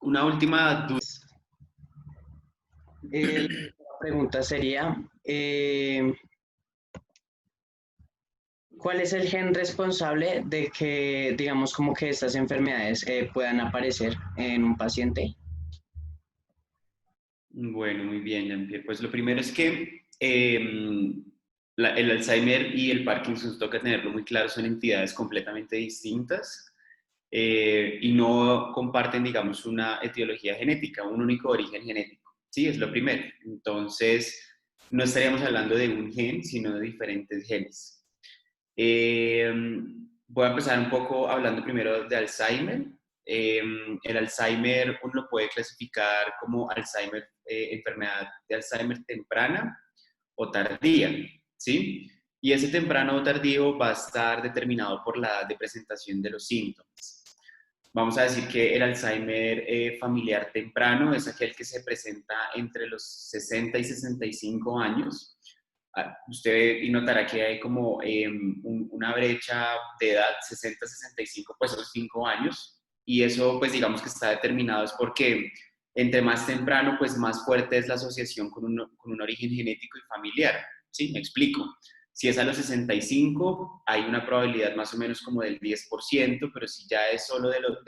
Una última duda. La pregunta sería, ¿cuál es el gen responsable de que, digamos, como que estas enfermedades puedan aparecer en un paciente? Bueno, muy bien, Jean-Pierre. Pues lo primero es que el Alzheimer y el Parkinson, toca tenerlo muy claro, son entidades completamente distintas y no comparten, digamos, una etiología genética, un único origen genético. Sí, es lo primero. Entonces, no estaríamos hablando de un gen, sino de diferentes genes. Eh, Voy a empezar un poco hablando primero de Alzheimer. El Alzheimer uno lo puede clasificar como Alzheimer, enfermedad de Alzheimer temprana o tardía, ¿sí? Y ese temprano o tardío va a estar determinado por la edad de presentación de los síntomas. Vamos a decir que el Alzheimer familiar temprano es aquel que se presenta entre los 60 y 65 años. Usted notará que hay como una brecha de edad, 60-65, pues son 5 años, y eso pues digamos que está determinado es porque entre más temprano, pues más fuerte es la asociación con un origen genético y familiar, ¿sí? Me explico. Si es a los 65, hay una probabilidad más o menos como del 10%, pero si ya es solo a los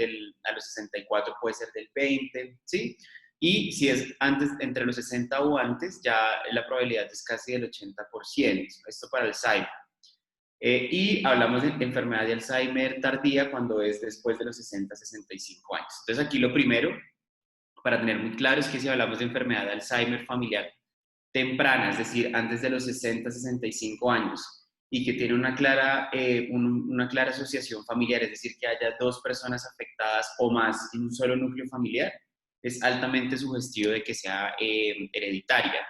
64 puede ser del 20%, ¿sí? Y si es antes, entre los 60 o antes, ya la probabilidad es casi del 80%. Esto para Alzheimer. Y hablamos de enfermedad de Alzheimer tardía cuando es después de los 60-65 años. Entonces aquí lo primero, para tener muy claro, es que si hablamos de enfermedad de Alzheimer familiar temprana, es decir, antes de los 60-65 años, y que tiene una clara asociación familiar, es decir, que haya dos personas afectadas o más en un solo núcleo familiar, es altamente sugestivo de que sea hereditaria,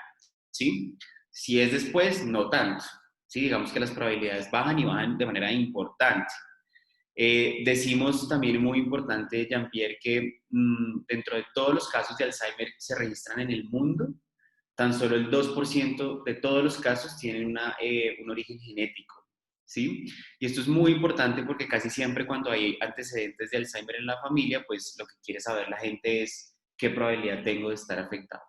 ¿sí? Si es después, no tanto, ¿sí? Digamos que las probabilidades bajan y bajan de manera importante. Decimos también muy importante, Jean-Pierre, que dentro de todos los casos de Alzheimer que se registran en el mundo, tan solo el 2% de todos los casos tienen un origen genético, ¿sí? Y esto es muy importante porque casi siempre cuando hay antecedentes de Alzheimer en la familia, pues lo que quiere saber la gente es qué probabilidad tengo de estar afectado.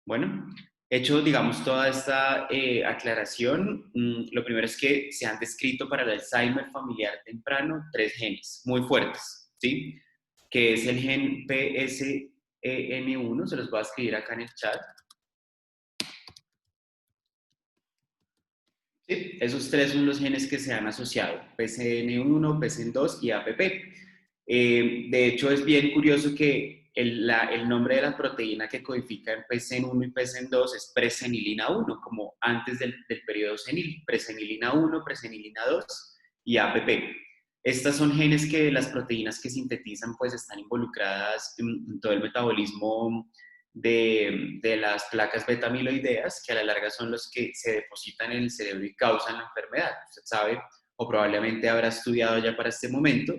Bueno, hecho, digamos, toda esta aclaración, lo primero es que se han descrito para el Alzheimer familiar temprano tres genes muy fuertes, ¿sí? Que es el gen PSEN1, se los voy a escribir acá en el chat. Sí, esos tres son los genes que se han asociado, PCN1, PCN2 y APP. De hecho, es bien curioso que el nombre de la proteína que codifica en PCN1 y PCN2 es presenilina 1, como antes del periodo senil, presenilina 1, presenilina 2 y APP. Estas son genes que las proteínas que sintetizan pues están involucradas en todo el metabolismo de las placas beta-amiloideas, que a la larga son los que se depositan en el cerebro y causan la enfermedad. Usted sabe, o probablemente habrá estudiado ya para este momento,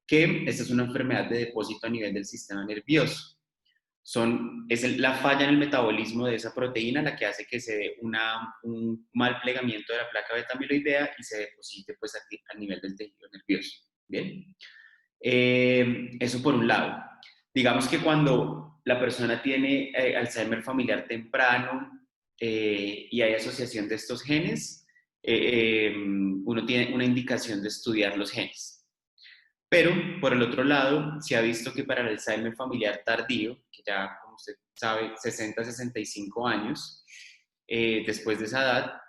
que esta es una enfermedad de depósito a nivel del sistema nervioso. Es la falla en el metabolismo de esa proteína la que hace que se dé un mal plegamiento de la placa beta-amiloidea y se deposite pues a nivel del tejido nervioso. Bien. Eso por un lado. Digamos que cuando la persona tiene Alzheimer familiar temprano y hay asociación de estos genes, uno tiene una indicación de estudiar los genes. Pero, por el otro lado, se ha visto que para el Alzheimer familiar tardío, que ya, como usted sabe, 60-65 años, después de esa edad,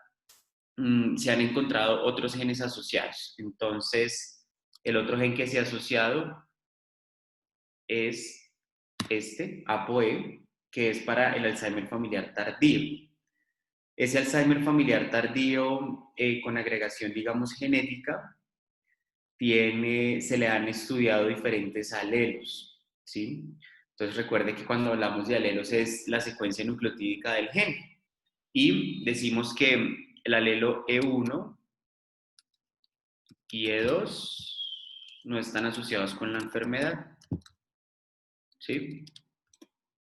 se han encontrado otros genes asociados. Entonces, el otro gen que se ha asociado es ApoE, que es para el Alzheimer familiar tardío. Ese Alzheimer familiar tardío con agregación, digamos, genética, se le han estudiado diferentes alelos, ¿sí? Entonces recuerde que cuando hablamos de alelos es la secuencia nucleotídica del gen. Y decimos que el alelo E1 y E2 no están asociados con la enfermedad, ¿sí?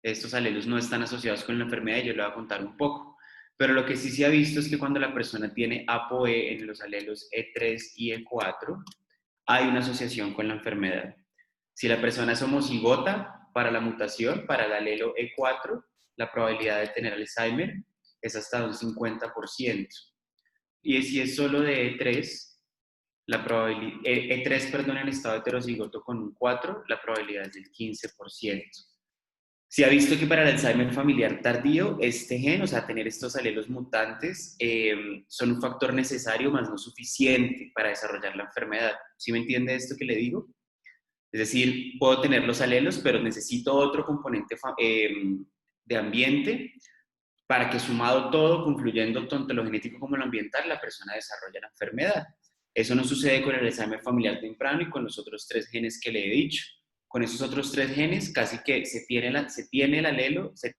Estos alelos no están asociados con la enfermedad y yo le voy a contar un poco. Pero lo que sí se ha visto es que cuando la persona tiene ApoE en los alelos E3 y E4, hay una asociación con la enfermedad. Si la persona es homocigota, para la mutación, para el alelo E4, la probabilidad de tener Alzheimer es hasta un 50%. Y si es solo de E3, la probabilidad, E3, perdón, en estado heterocigoto con un 4, la probabilidad es del 15%. Se ha visto que para el Alzheimer familiar tardío, este gen, o sea, tener estos alelos mutantes, son un factor necesario, más no suficiente para desarrollar la enfermedad. ¿Sí me entiende esto que le digo? Es decir, puedo tener los alelos, pero necesito otro componente de ambiente para que sumado todo, concluyendo tanto lo genético como lo ambiental, la persona desarrolle la enfermedad. Eso no sucede con el Alzheimer familiar temprano y con los otros 3 genes que le he dicho. Con esos otros 3 genes, casi que se tiene el alelo, se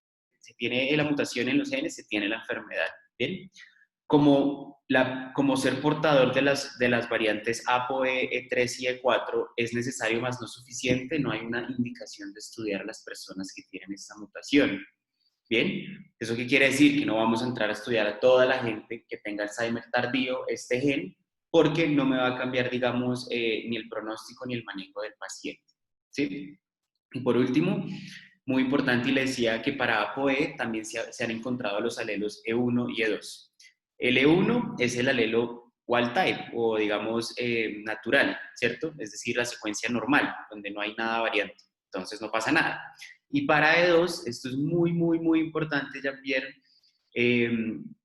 tiene la mutación en los genes, se tiene la enfermedad. ¿Bien? Como ser portador de las variantes ApoE, E3 y E4 es necesario, más no suficiente, no hay una indicación de estudiar a las personas que tienen esta mutación. Bien, ¿eso qué quiere decir? Que no vamos a entrar a estudiar a toda la gente que tenga Alzheimer tardío, este gen, porque no me va a cambiar, digamos, ni el pronóstico ni el manejo del paciente. ¿Sí? Y por último, muy importante, y le decía que para ApoE también se han encontrado los alelos E1 y E2. El E1 es el alelo wild type, o digamos natural, ¿cierto? Es decir, la secuencia normal, donde no hay nada variante. Entonces no pasa nada. Y para E2, esto es muy, muy, muy importante, Jean-Pierre,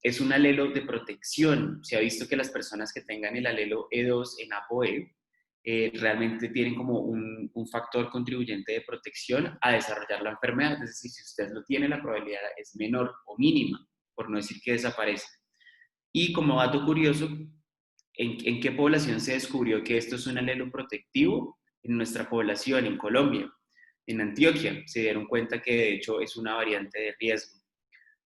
es un alelo de protección. Se ha visto que las personas que tengan el alelo E2 en ApoE realmente tienen como un factor contribuyente de protección a desarrollar la enfermedad. Es decir, si usted lo tiene, la probabilidad es menor o mínima, por no decir que desaparece. Y como dato curioso, ¿en qué población se descubrió que esto es un alelo protectivo? En nuestra población, en Colombia, en Antioquia, se dieron cuenta que de hecho es una variante de riesgo,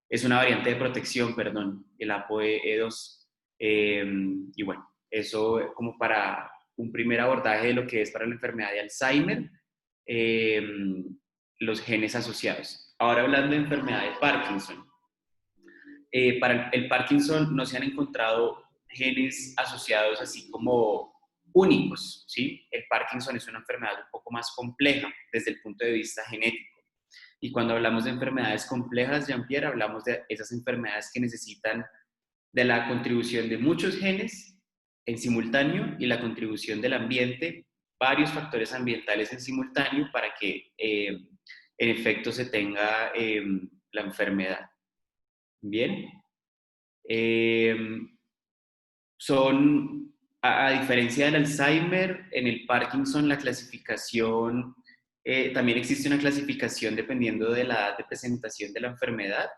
es una variante de protección, perdón, el ApoE2. Y bueno, eso como para un primer abordaje de lo que es para la enfermedad de Alzheimer, eh, los genes asociados. Ahora hablando de enfermedad de Parkinson. Para el Parkinson no se han encontrado genes asociados así como únicos, ¿sí? El Parkinson es una enfermedad un poco más compleja desde el punto de vista genético. Y cuando hablamos de enfermedades complejas, Jean-Pierre, hablamos de esas enfermedades que necesitan de la contribución de muchos genes en simultáneo y la contribución del ambiente, varios factores ambientales en simultáneo para que en efecto se tenga la enfermedad. Bien. Eh, a diferencia del Alzheimer, en el Parkinson la clasificación, también existe una clasificación dependiendo de la edad de presentación de la enfermedad.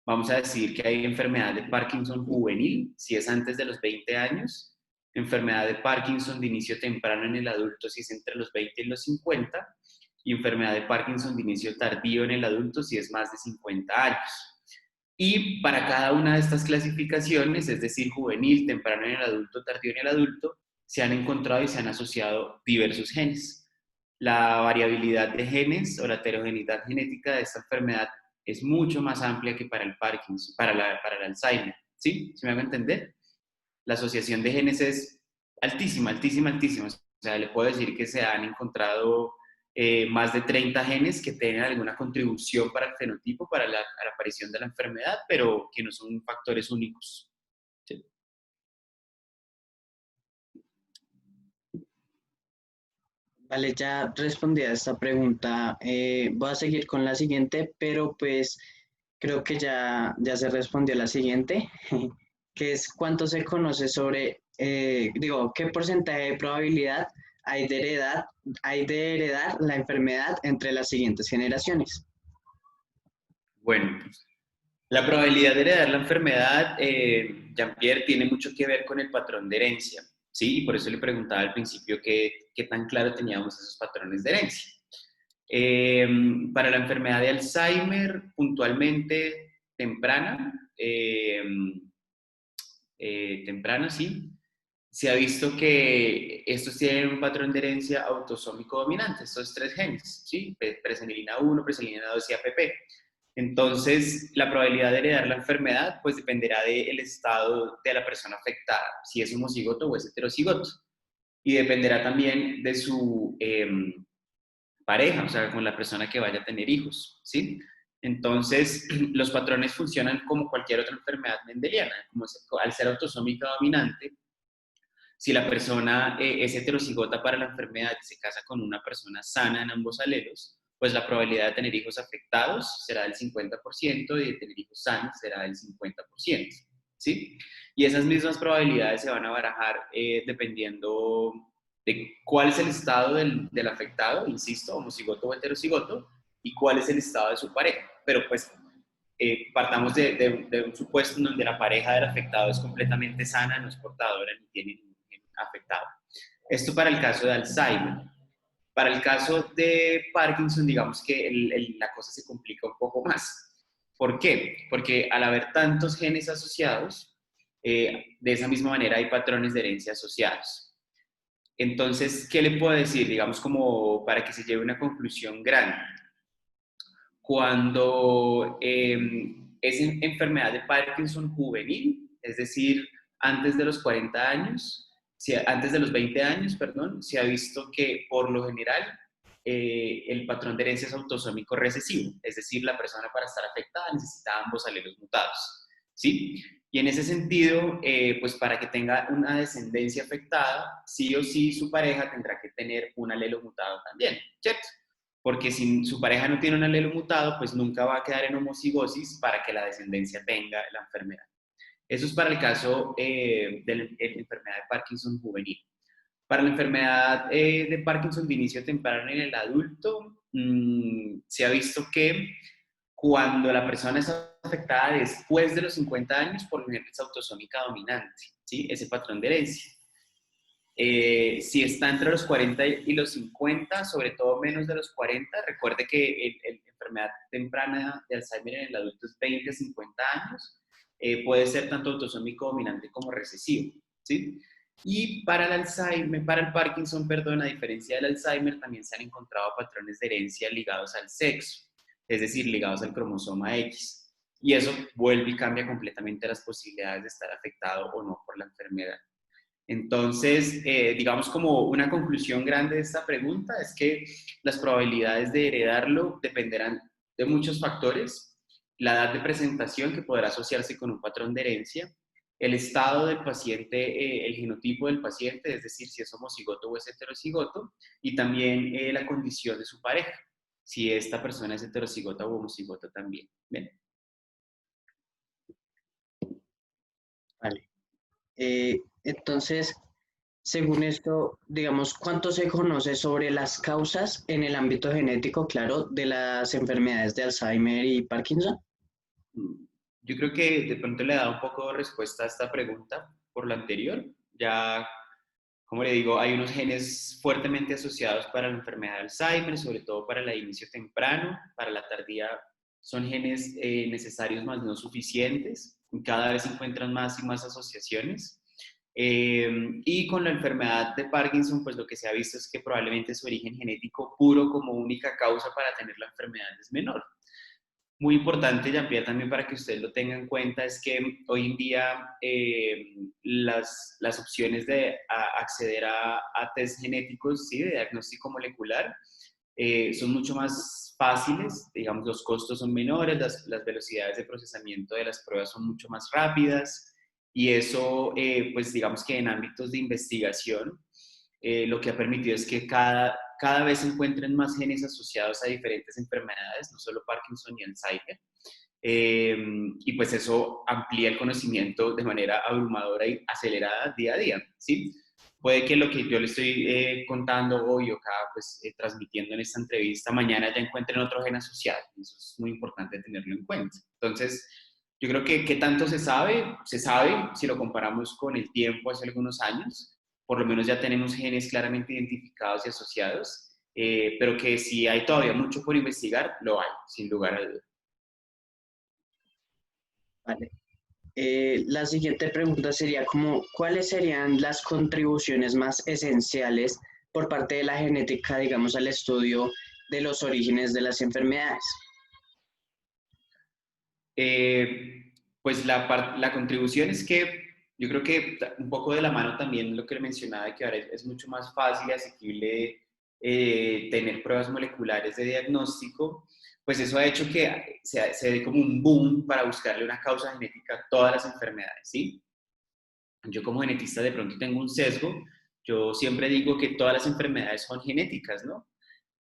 Vamos a decir que hay enfermedad de Parkinson juvenil, si es antes de los 20 años, enfermedad de Parkinson de inicio temprano en el adulto, si es entre los 20 y los 50, y enfermedad de Parkinson de inicio tardío en el adulto, si es más de 50 años. Y para cada una de estas clasificaciones, es decir, juvenil, temprano en el adulto, tardío en el adulto, se han encontrado y se han asociado diversos genes. La variabilidad de genes o la heterogeneidad genética de esta enfermedad es mucho más amplia que para el Parkinson, para el Alzheimer. ¿Sí? ¿Se me hago entender? La asociación de genes es altísima, altísima, altísima. O sea, le puedo decir que se han encontrado más de 30 genes que tienen alguna contribución para el fenotipo, para la aparición de la enfermedad, pero que no son factores únicos. ¿Sí? Vale, ya respondí a esta pregunta. Voy a seguir con la siguiente, pero pues creo que ya se respondió la siguiente, que es cuánto se conoce sobre, qué porcentaje de probabilidad hay de heredar la enfermedad entre las siguientes generaciones. Bueno, la probabilidad de heredar la enfermedad, Jean-Pierre, tiene mucho que ver con el patrón de herencia, ¿sí? Y por eso le preguntaba al principio qué tan claro teníamos esos patrones de herencia. Para la enfermedad de Alzheimer, puntualmente temprana, temprana, sí, se ha visto que estos tienen un patrón de herencia autosómico dominante, estos 3 genes, ¿sí? Presenilina 1, presenilina 2 y APP. Entonces, la probabilidad de heredar la enfermedad pues dependerá del estado de la persona afectada, si es homocigoto o es heterocigoto. Y dependerá también de pareja, o sea, con la persona que vaya a tener hijos, ¿sí? Entonces, los patrones funcionan como cualquier otra enfermedad mendeliana, al ser autosómica dominante. Si la persona es heterocigota para la enfermedad y se casa con una persona sana en ambos alelos, pues la probabilidad de tener hijos afectados será del 50% y de tener hijos sanos será del 50%, ¿sí? Y esas mismas probabilidades se van a barajar dependiendo de cuál es el estado del afectado, insisto, homocigoto o heterocigoto, y cuál es el estado de su pareja. Pero pues partamos de un supuesto en donde la pareja del afectado es completamente sana, no es portadora ni tiene ningún gen afectado. Esto para el caso de Alzheimer. Para el caso de Parkinson, digamos que la cosa se complica un poco más. ¿Por qué? Porque al haber tantos genes asociados, de esa misma manera hay patrones de herencia asociados. Entonces, ¿qué le puedo decir? Digamos como para que se lleve una conclusión grande. Cuando es enfermedad de Parkinson juvenil, es decir, antes de los 40 años, antes de los 20 años, perdón, se ha visto que por lo general el patrón de herencia es autosómico recesivo, es decir, la persona para estar afectada necesita ambos alelos mutados, ¿sí? Y en ese sentido, pues para que tenga una descendencia afectada, sí o sí su pareja tendrá que tener un alelo mutado también, ¿cierto? Porque si su pareja no tiene un alelo mutado, pues nunca va a quedar en homocigosis para que la descendencia tenga la enfermedad. Eso es para el caso de la enfermedad de Parkinson juvenil. Para la enfermedad de Parkinson de inicio temprano en el adulto, se ha visto que cuando la persona es afectada después de los 50 años, por lo general es autosómica dominante, ¿sí? Ese patrón de herencia. Si está entre los 40 y los 50, sobre todo menos de los 40, recuerde que la enfermedad temprana de Alzheimer en el adulto es 20 a 50 años, puede ser tanto autosómico dominante como recesivo, ¿sí? Y para el Alzheimer, para el Parkinson, perdón, a diferencia del Alzheimer, también se han encontrado patrones de herencia ligados al sexo, es decir, ligados al cromosoma X. Y eso vuelve y cambia completamente las posibilidades de estar afectado o no por la enfermedad. Entonces, digamos como una conclusión grande de esta pregunta es que las probabilidades de heredarlo dependerán de muchos factores, la edad de presentación que podrá asociarse con un patrón de herencia, el estado del paciente, el genotipo del paciente, es decir, si es homocigoto o es heterocigoto, y también la condición de su pareja, si esta persona es heterocigota o homocigota también. ¿Bien? Vale. Entonces, según esto, digamos, ¿cuánto se conoce sobre las causas en el ámbito genético, claro, de las enfermedades de Alzheimer y Parkinson? Yo creo que de pronto le he dado un poco de respuesta a esta pregunta por la anterior. Ya, como le digo, hay unos genes fuertemente asociados para la enfermedad de Alzheimer, sobre todo para el inicio temprano, para la tardía son genes necesarios más no suficientes. Cada vez se encuentran más y más asociaciones. Y con la enfermedad de Parkinson, pues lo que se ha visto es que probablemente su origen genético puro como única causa para tener la enfermedad es menor. Muy importante, Jean-Pierre, también para que usted lo tenga en cuenta, es que hoy en día las opciones de acceder a test genéticos, ¿sí? De diagnóstico molecular, son mucho más fáciles, digamos, los costos son menores, las velocidades de procesamiento de las pruebas son mucho más rápidas y eso, pues digamos que en ámbitos de investigación, lo que ha permitido es que cada vez se encuentren más genes asociados a diferentes enfermedades, no solo Parkinson y Alzheimer. Y pues eso amplía el conocimiento de manera abrumadora y acelerada día a día, ¿sí? Puede que lo que yo le estoy contando hoy o acá, pues transmitiendo en esta entrevista, mañana ya encuentren otro gen asociado. Eso es muy importante tenerlo en cuenta. Entonces, yo creo que ¿qué tanto se sabe si lo comparamos con el tiempo hace algunos años. Por lo menos ya tenemos genes claramente identificados y asociados, pero que si hay todavía mucho por investigar, lo hay, sin lugar a dudas. Vale. La siguiente pregunta sería como, ¿cuáles serían las contribuciones más esenciales por parte de la genética, digamos, al estudio de los orígenes de las enfermedades? Pues la contribución es que yo creo que un poco de la mano también lo que le mencionaba, de que ahora es mucho más fácil y asequible tener pruebas moleculares de diagnóstico, pues eso ha hecho que se dé como un boom para buscarle una causa genética a todas las enfermedades, ¿sí? Yo como genetista de pronto tengo un sesgo, yo siempre digo que todas las enfermedades son genéticas, ¿no?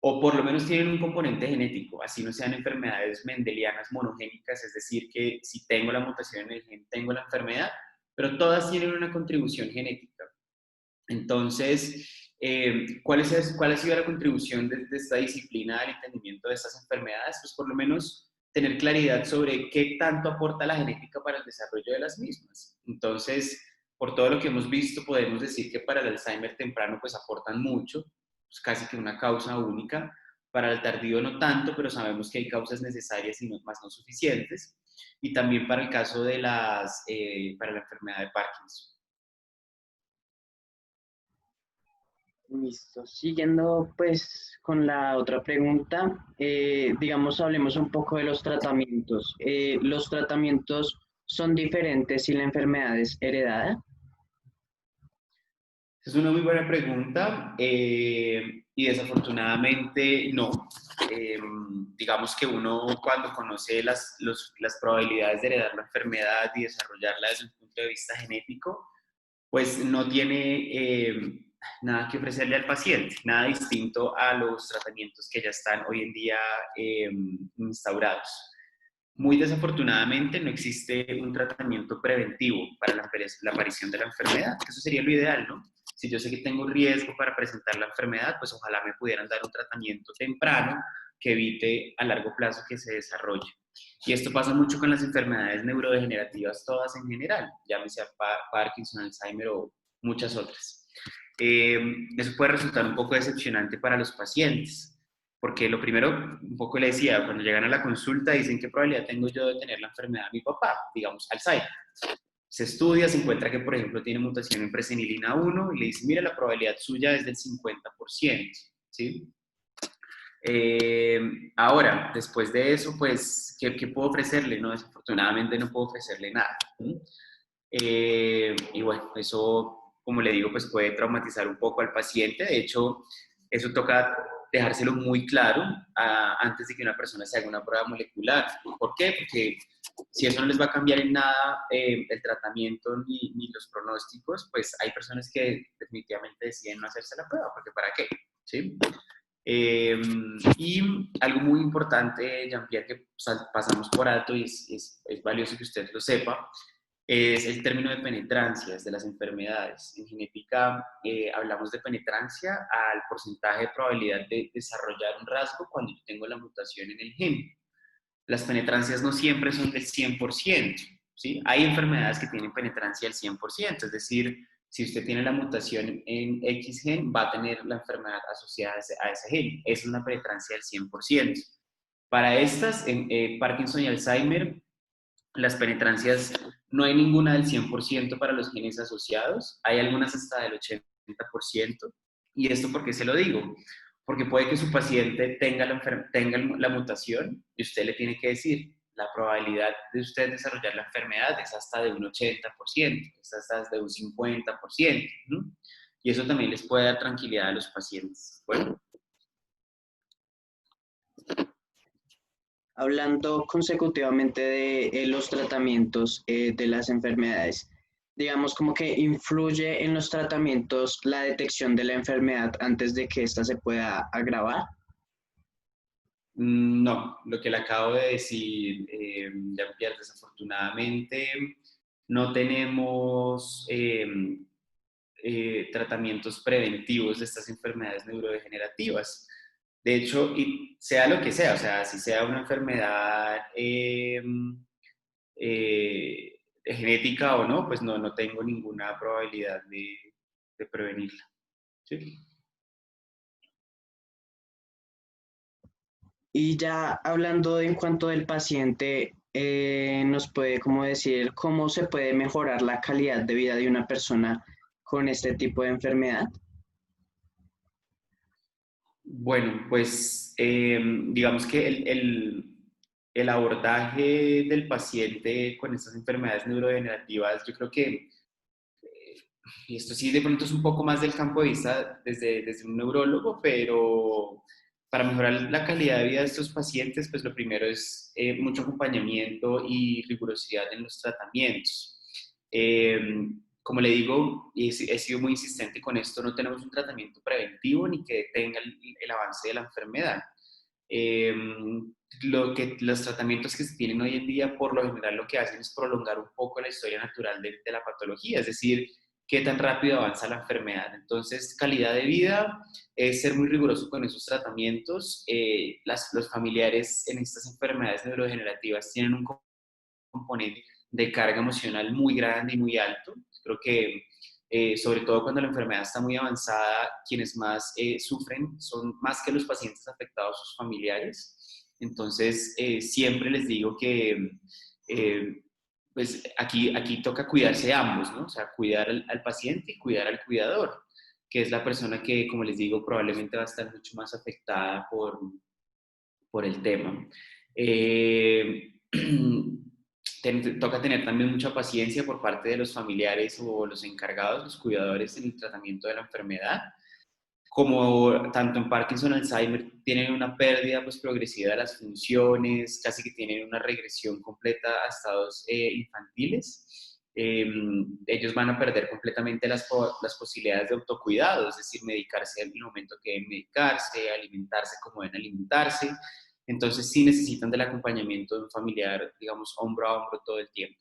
O por lo menos tienen un componente genético, así no sean enfermedades mendelianas monogénicas, es decir, que si tengo la mutación en el gen, tengo la enfermedad, pero todas tienen una contribución genética. Entonces, ¿cuál ha sido la contribución de esta disciplina al entendimiento de estas enfermedades? Pues por lo menos tener claridad sobre qué tanto aporta la genética para el desarrollo de las mismas. Entonces, por todo lo que hemos visto, podemos decir que para el Alzheimer temprano pues aportan mucho, pues casi que una causa única. Para el tardío no tanto, pero sabemos que hay causas necesarias y no, más no suficientes. Y también para el caso de para la enfermedad de Parkinson. Listo. Siguiendo pues con la otra pregunta, digamos, hablemos un poco de los tratamientos. ¿Los tratamientos son diferentes si la enfermedad es heredada? Es una muy buena pregunta y desafortunadamente no. Digamos que uno cuando conoce las probabilidades de heredar la enfermedad y desarrollarla desde un punto de vista genético, pues no tiene nada que ofrecerle al paciente, nada distinto a los tratamientos que ya están hoy en día instaurados. Muy desafortunadamente no existe un tratamiento preventivo para la aparición de la enfermedad, que eso sería lo ideal, ¿no? Si yo sé que tengo riesgo para presentar la enfermedad, pues ojalá me pudieran dar un tratamiento temprano que evite a largo plazo que se desarrolle. Y esto pasa mucho con las enfermedades neurodegenerativas todas en general, llámese Parkinson, Alzheimer o muchas otras. Eso puede resultar un poco decepcionante para los pacientes, porque lo primero, un poco le decía, cuando llegan a la consulta dicen qué probabilidad tengo yo de tener la enfermedad de mi papá, digamos Alzheimer. Se estudia, se encuentra que, por ejemplo, tiene mutación en presenilina 1 y le dice, mira, la probabilidad suya es del 50%, ¿sí? Ahora, después de eso, pues, ¿qué puedo ofrecerle? No, desafortunadamente no puedo ofrecerle nada. Y bueno, eso, como le digo, pues puede traumatizar un poco al paciente. De hecho, eso toca dejárselo muy claro antes de que una persona se haga una prueba molecular. ¿Por qué? Porque si eso no les va a cambiar en nada el tratamiento ni los pronósticos, pues hay personas que definitivamente deciden no hacerse la prueba, porque ¿para qué? ¿Sí? Y algo muy importante, Jean-Pierre, que pasamos por alto y es valioso que usted lo sepa, es el término de penetrancias de las enfermedades. En genética hablamos de penetrancia al porcentaje de probabilidad de desarrollar un rasgo cuando yo tengo la mutación en el gen. Las penetrancias no siempre son del 100%, ¿sí? Hay enfermedades que tienen penetrancia del 100%, es decir, si usted tiene la mutación en X gen, va a tener la enfermedad asociada a ese gen. Esa es una penetrancia del 100%. Para estas, en Parkinson y Alzheimer, las penetrancias no hay ninguna del 100% para los genes asociados, hay algunas hasta del 80%. ¿Y esto por qué se lo digo? Porque puede que su paciente tenga la mutación y usted le tiene que decir, la probabilidad de usted desarrollar la enfermedad es hasta de un 80%, es hasta de un 50%, ¿no? Y eso también les puede dar tranquilidad a los pacientes. Bueno. Hablando consecutivamente de los tratamientos de las enfermedades, digamos como que influye en los tratamientos la detección de la enfermedad antes de que ésta se pueda agravar. No, lo que le acabo de decir, Jean-Pierre, desafortunadamente no tenemos tratamientos preventivos de estas enfermedades neurodegenerativas. De hecho, y sea lo que sea, o sea, si sea una enfermedad genética o no, pues no tengo ninguna probabilidad de prevenirla. ¿Sí? Y ya hablando en cuanto del paciente, nos puede como decir cómo se puede mejorar la calidad de vida de una persona con este tipo de enfermedad. Bueno, pues digamos que el abordaje del paciente con estas enfermedades neurodegenerativas, yo creo que y esto sí de pronto es un poco más del campo de vista desde un neurólogo, pero para mejorar la calidad de vida de estos pacientes, pues lo primero es mucho acompañamiento y rigurosidad en los tratamientos. Eh, Como le digo, y he sido muy insistente con esto, no tenemos un tratamiento preventivo ni que detenga el avance de la enfermedad. Eh, los tratamientos que se tienen hoy en día, por lo general, lo que hacen es prolongar un poco la historia natural de la patología, es decir, qué tan rápido avanza la enfermedad. Entonces, calidad de vida es ser muy riguroso con esos tratamientos. Los familiares en estas enfermedades neurodegenerativas tienen un componente de carga emocional muy grande y muy alto. Creo que sobre todo cuando la enfermedad está muy avanzada, quienes más sufren son más que los pacientes afectados, sus familiares. Entonces, siempre les digo que eh, pues aquí toca cuidarse de ambos, ¿no? O sea, cuidar al paciente y cuidar al cuidador, que es la persona que, como les digo, probablemente va a estar mucho más afectada por el tema. Eh, Toca tener también mucha paciencia por parte de los familiares o los encargados, los cuidadores en el tratamiento de la enfermedad. Como tanto en Parkinson y Alzheimer tienen una pérdida pues, progresiva de las funciones, casi que tienen una regresión completa a estados infantiles. Ellos van a perder completamente las posibilidades de autocuidado, es decir, medicarse en el momento que deben medicarse, alimentarse como deben alimentarse. Entonces sí necesitan del acompañamiento de un familiar, digamos, hombro a hombro todo el tiempo.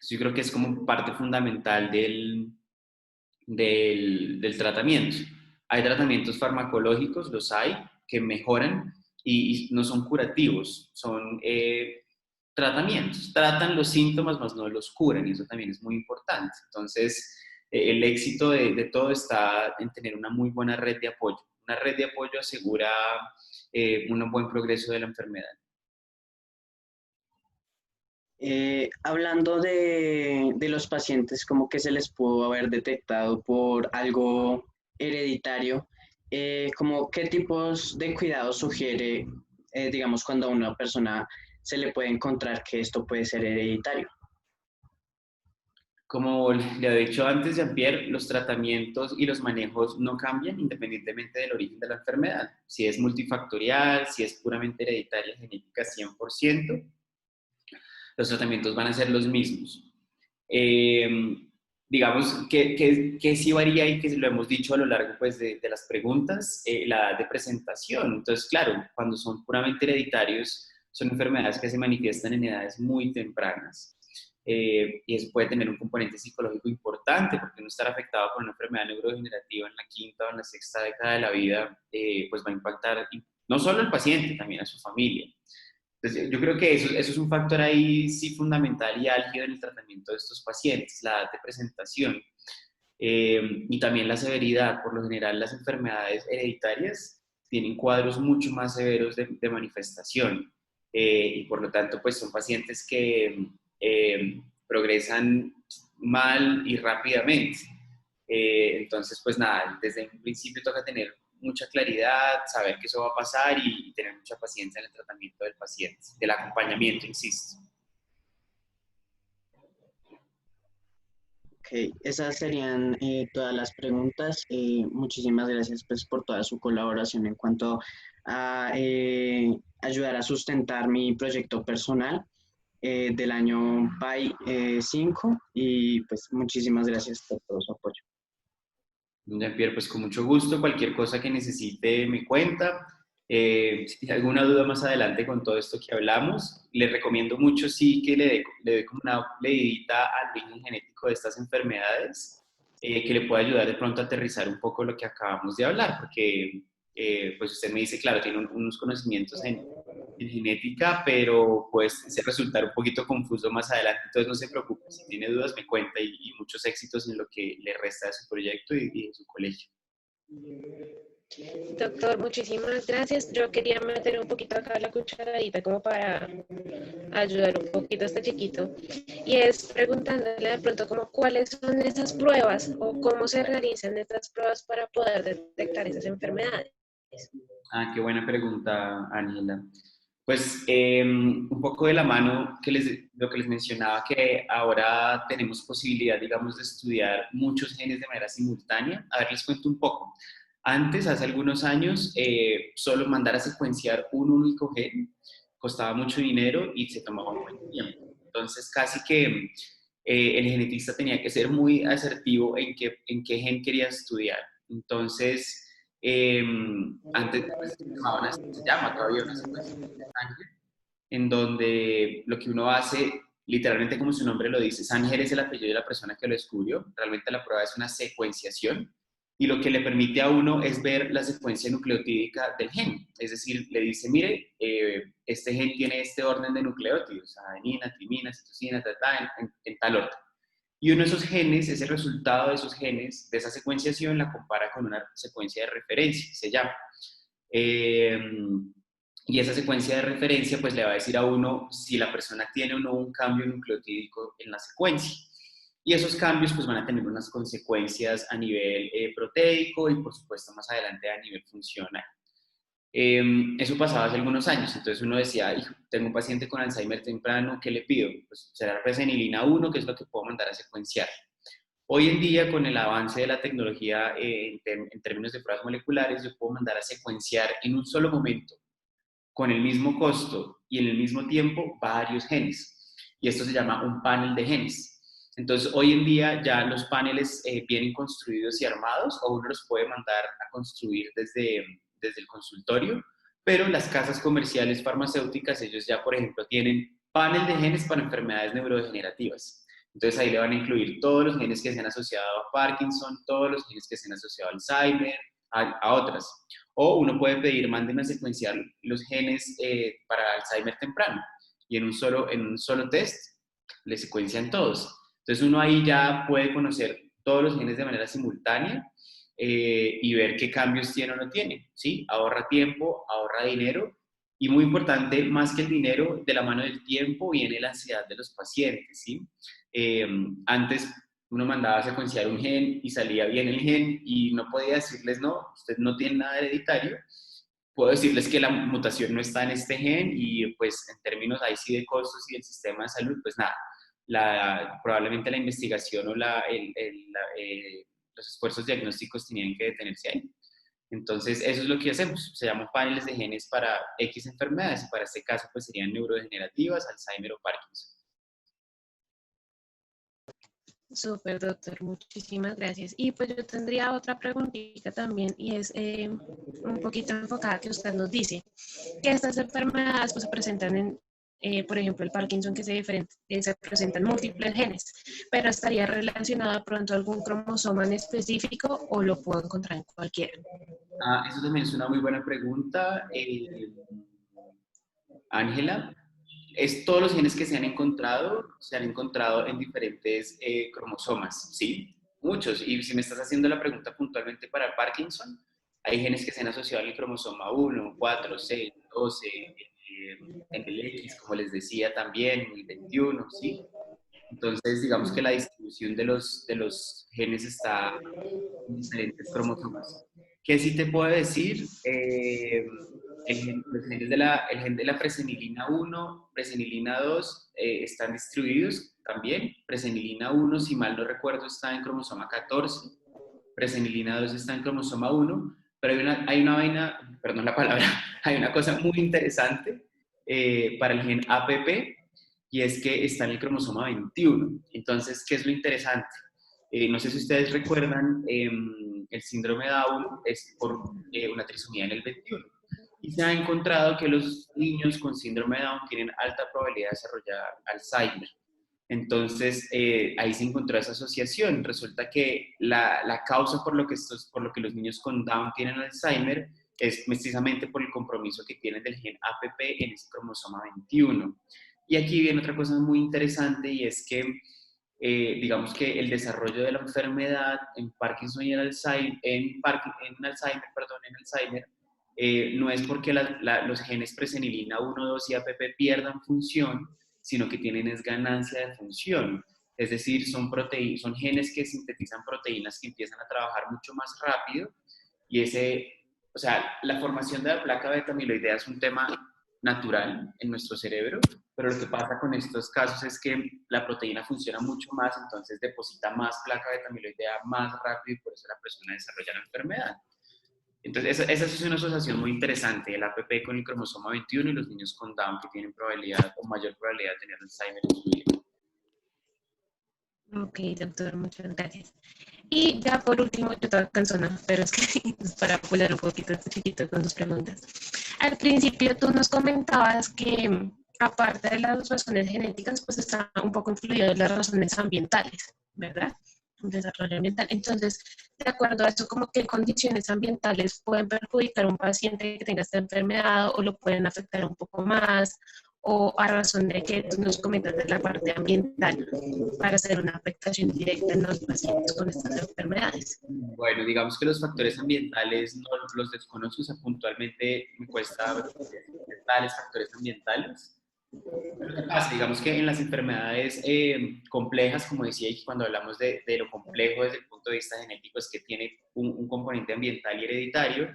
Yo creo que es como parte fundamental del tratamiento. Hay tratamientos farmacológicos, los hay, que mejoran y no son curativos, son tratamientos. Tratan los síntomas, mas no los curan y eso también es muy importante. Entonces, el éxito de todo está en tener una muy buena red de apoyo. Una red de apoyo asegura un buen progreso de la enfermedad. Hablando de los pacientes, como que se les pudo haber detectado por algo hereditario, como qué tipos de cuidados sugiere, digamos, cuando a una persona se le puede encontrar que esto puede ser hereditario. Como le había dicho antes, Jean-Pierre, los tratamientos y los manejos no cambian independientemente del origen de la enfermedad. Si es multifactorial, si es puramente hereditaria, genética 100%, los tratamientos van a ser los mismos. Eh, digamos que sí varía y que lo hemos dicho a lo largo pues, de las preguntas, la edad de presentación. Entonces, claro, cuando son puramente hereditarios, son enfermedades que se manifiestan en edades muy tempranas. Y eso puede tener un componente psicológico importante, porque no estar afectado por una enfermedad neurodegenerativa en la quinta o en la sexta década de la vida, pues va a impactar no solo al paciente, también a su familia. Entonces, yo creo que eso es un factor ahí sí fundamental y álgido en el tratamiento de estos pacientes, la edad de presentación y también la severidad. Por lo general, las enfermedades hereditarias tienen cuadros mucho más severos de manifestación y por lo tanto, pues son pacientes que progresan mal y rápidamente. Entonces, pues nada, desde un principio toca tener mucha claridad, saber que eso va a pasar y tener mucha paciencia en el tratamiento del paciente, del acompañamiento, insisto. Ok, esas serían todas las preguntas. Muchísimas gracias pues, por toda su colaboración en cuanto a ayudar a sustentar mi proyecto personal del año PAI 5 y pues muchísimas gracias por todo su apoyo. Jean-Pierre, pues con mucho gusto, cualquier cosa que necesite me cuenta. Si tiene alguna duda más adelante con todo esto que hablamos, le recomiendo mucho sí que le dé como una leidita al origen genético de estas enfermedades, que le pueda ayudar de pronto a aterrizar un poco lo que acabamos de hablar, porque pues usted me dice, claro, tiene unos conocimientos en genética, pero pues se resultar un poquito confuso más adelante, entonces no se preocupe, si tiene dudas me cuenta y muchos éxitos en lo que le resta de su proyecto y de su colegio. Doctor, muchísimas gracias. Yo quería meter un poquito acá la cucharadita como para ayudar un poquito a este chiquito. Y es preguntándole de pronto como cuáles son esas pruebas o cómo se realizan estas pruebas para poder detectar esas enfermedades. Ah, qué buena pregunta, Ángela. Pues un poco de la mano lo que les mencionaba, que ahora tenemos posibilidad, digamos, de estudiar muchos genes de manera simultánea. A ver, les cuento un poco. Antes, hace algunos años, solo mandar a secuenciar un único gen costaba mucho dinero y se tomaba un buen tiempo. Entonces, casi que el genetista tenía que ser muy asertivo en qué gen quería estudiar. Entonces, antes pues, se llama todavía una secuencia Sanger, en donde lo que uno hace, literalmente como su nombre lo dice, Sanger es el apellido de la persona que lo descubrió, realmente la prueba es una secuenciación, y lo que le permite a uno es ver la secuencia nucleotídica del gen, es decir, le dice, mire, este gen tiene este orden de nucleótidos, adenina, timina, citosina, en tal orden. Y uno de esos genes, ese resultado de esos genes, de esa secuenciación, la compara con una secuencia de referencia, se llama. Eh, y esa secuencia de referencia pues le va a decir a uno si la persona tiene o no un cambio nucleotídico en la secuencia. Y esos cambios pues van a tener unas consecuencias a nivel proteico y por supuesto más adelante a nivel funcional. Eso pasaba hace algunos años, entonces uno decía, hijo, tengo un paciente con Alzheimer temprano, ¿qué le pido? Pues será presenilina 1, que es lo que puedo mandar a secuenciar. Hoy en día, con el avance de la tecnología en términos de pruebas moleculares, yo puedo mandar a secuenciar en un solo momento, con el mismo costo y en el mismo tiempo, varios genes. Y esto se llama un panel de genes. Entonces, hoy en día ya los paneles vienen construidos y armados, o uno los puede mandar a construir desde el consultorio, pero las casas comerciales farmacéuticas, ellos ya, por ejemplo, tienen panel de genes para enfermedades neurodegenerativas. Entonces ahí le van a incluir todos los genes que se han asociado a Parkinson, todos los genes que se han asociado a Alzheimer, a otras. O uno puede pedir, mándenme a secuenciar los genes para Alzheimer temprano. Y en un solo test le secuencian todos. Entonces uno ahí ya puede conocer todos los genes de manera simultánea y ver qué cambios tiene o no tiene. ¿Sí? Ahorra tiempo, ahorra dinero. Y muy importante, más que el dinero, de la mano del tiempo viene la ansiedad de los pacientes. ¿Sí? Antes uno mandaba a secuenciar un gen y salía bien el gen y no podía decirles, no, usted no tiene nada hereditario. Puedo decirles que la mutación no está en este gen y pues en términos ahí sí de costos y del sistema de salud, pues nada, probablemente la investigación o los esfuerzos diagnósticos tenían que detenerse ahí. Entonces, eso es lo que hacemos. Se llaman paneles de genes para X enfermedades y para este caso pues serían neurodegenerativas, Alzheimer o Parkinson. Súper, doctor, muchísimas gracias. Y pues yo tendría otra preguntita también y es un poquito enfocada a que usted nos dice que estas enfermedades pues, se presentan por ejemplo, el Parkinson que se presentan múltiples genes, pero estaría relacionado de pronto a algún cromosoma en específico o lo puedo encontrar en cualquiera. Eso también es una muy buena pregunta, Ángela. Todos los genes que se han encontrado en diferentes cromosomas, ¿sí? Muchos. Y si me estás haciendo la pregunta puntualmente para Parkinson, hay genes que se han asociado al cromosoma 1, 4, 6, 12, en el X, como les decía también, en el 21, ¿sí? Entonces, digamos que la distribución de los genes está en diferentes cromosomas. ¿Qué sí te puedo decir? El gen de la presenilina 1, presenilina 2 están distribuidos también. Presenilina 1, si mal no recuerdo, está en cromosoma 14. Presenilina 2 está en cromosoma 1. Pero hay una vaina, perdón la palabra, hay una cosa muy interesante para el gen APP y es que está en el cromosoma 21. Entonces, ¿qué es lo interesante? No sé si ustedes recuerdan, el síndrome de Down es por una trisomía en el 21. Y se ha encontrado que los niños con síndrome de Down tienen alta probabilidad de desarrollar Alzheimer. Entonces, ahí se encontró esa asociación. Resulta que la causa por lo que los niños con Down tienen Alzheimer es precisamente por el compromiso que tienen del gen APP en ese cromosoma 21. Y aquí viene otra cosa muy interesante y es que digamos que el desarrollo de la enfermedad en Parkinson y en Alzheimer, no es porque los genes presenilina 1, 2 y APP pierdan función, sino que tienen es ganancia de función. Es decir, son genes que sintetizan proteínas que empiezan a trabajar mucho más rápido y o sea, la formación de la placa beta amiloidea es un tema natural en nuestro cerebro, pero lo que pasa con estos casos es que la proteína funciona mucho más, entonces deposita más placa beta amiloidea más rápido y por eso la persona desarrolla la enfermedad. Entonces, esa es una asociación muy interesante, el APP con el cromosoma 21 y los niños con Down que tienen probabilidad o mayor probabilidad de tener Alzheimer en su vida. Ok, doctor, muchas gracias. Y ya por último, yo estaba cansona, pero es que es para apoyar un poquito a este chiquito con sus preguntas. Al principio tú nos comentabas que aparte de las razones genéticas, pues está un poco influido en las razones ambientales, ¿verdad? El desarrollo ambiental. Entonces, de acuerdo a eso, como qué condiciones ambientales pueden perjudicar a un paciente que tenga esta enfermedad o lo pueden afectar un poco más, o a razón de que tú nos comentas de la parte ambiental para hacer una afectación directa en los pacientes con estas enfermedades. Bueno, digamos que los factores ambientales no los desconozco, o sea, puntualmente me cuesta ver tales factores ambientales. Pero ¿qué pasa? Digamos que en las enfermedades complejas, como decía, y cuando hablamos de lo complejo desde el punto de vista genético, es que tiene un componente ambiental y hereditario,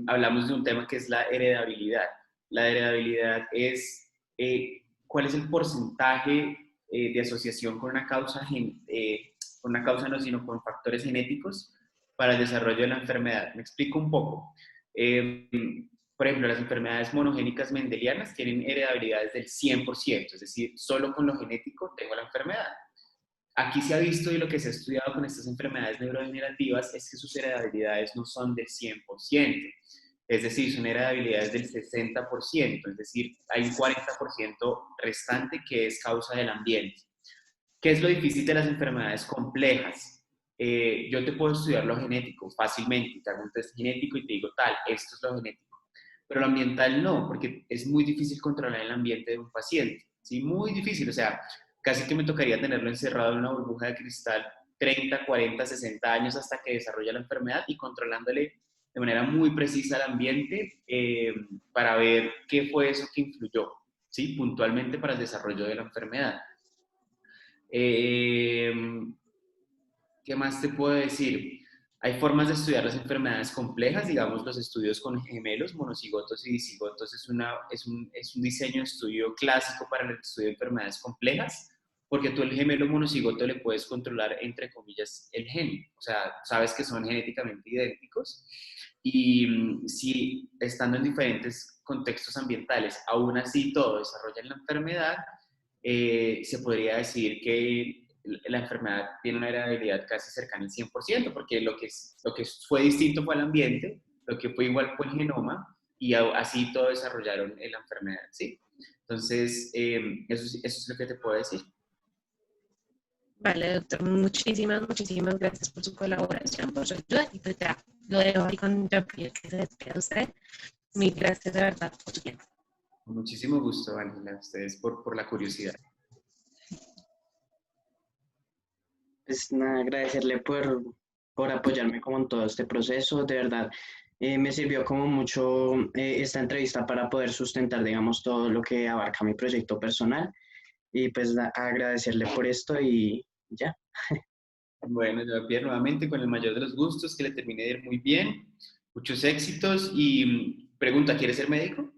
hablamos de un tema que es la heredabilidad. La heredabilidad es cuál es el porcentaje de asociación con una causa no, sino con factores genéticos para el desarrollo de la enfermedad. Me explico un poco. Eh, por ejemplo, las enfermedades monogénicas mendelianas tienen heredabilidades del 100%, es decir, solo con lo genético tengo la enfermedad. Aquí se ha visto y lo que se ha estudiado con estas enfermedades neurodegenerativas es que sus heredabilidades no son del 100%, es decir, son heredabilidades del 60%, es decir, hay un 40% restante que es causa del ambiente. ¿Qué es lo difícil de las enfermedades complejas? Yo te puedo estudiar lo genético fácilmente, te hago un test genético y te digo tal, esto es lo genético. Pero lo ambiental no, porque es muy difícil controlar el ambiente de un paciente. ¿Sí? Muy difícil, o sea, casi que me tocaría tenerlo encerrado en una burbuja de cristal 30, 40, 60 años hasta que desarrolla la enfermedad y controlándole de manera muy precisa el ambiente para ver qué fue eso que influyó, ¿sí? Puntualmente para el desarrollo de la enfermedad. Eh, ¿Qué más te puedo decir? Hay formas de estudiar las enfermedades complejas, digamos los estudios con gemelos, monocigotos y dicigotos es un diseño de estudio clásico para el estudio de enfermedades complejas, porque tú el gemelo monocigoto le puedes controlar, entre comillas, el gen, o sea, sabes que son genéticamente idénticos y si estando en diferentes contextos ambientales, aún así todo desarrollan la enfermedad, se podría decir que la enfermedad tiene una heredabilidad casi cercana al 100%, porque lo que fue distinto fue el ambiente, lo que fue igual fue el genoma, y así todo desarrollaron la enfermedad, ¿sí? Entonces, eso es lo que te puedo decir. Vale, doctor, muchísimas gracias por su colaboración, por su ayuda, y pues ya lo dejo ahí con Jean-Pierre, que se despide usted. Mil gracias de verdad por su tiempo. Con muchísimo gusto, Ángela, a ustedes por la curiosidad. Pues nada, agradecerle por apoyarme como en todo este proceso, de verdad. Me sirvió como mucho esta entrevista para poder sustentar, digamos, todo lo que abarca mi proyecto personal y pues agradecerle por esto y ya. Bueno, Jean-Pierre, nuevamente con el mayor de los gustos, que le termine de ir muy bien, muchos éxitos y pregunta, ¿quieres ser médico?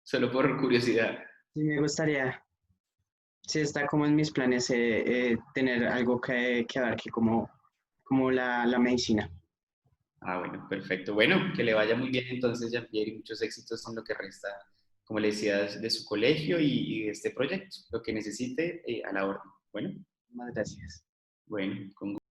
Solo por curiosidad. Sí, me gustaría, sí está como en mis planes tener algo que abarque como la medicina. Ah, bueno, perfecto. Bueno, que le vaya muy bien entonces, Jean-Pierre, y muchos éxitos en lo que resta, como le decía, de su colegio y de este proyecto. Lo que necesite, a la orden. Bueno, Muchas gracias. bueno, con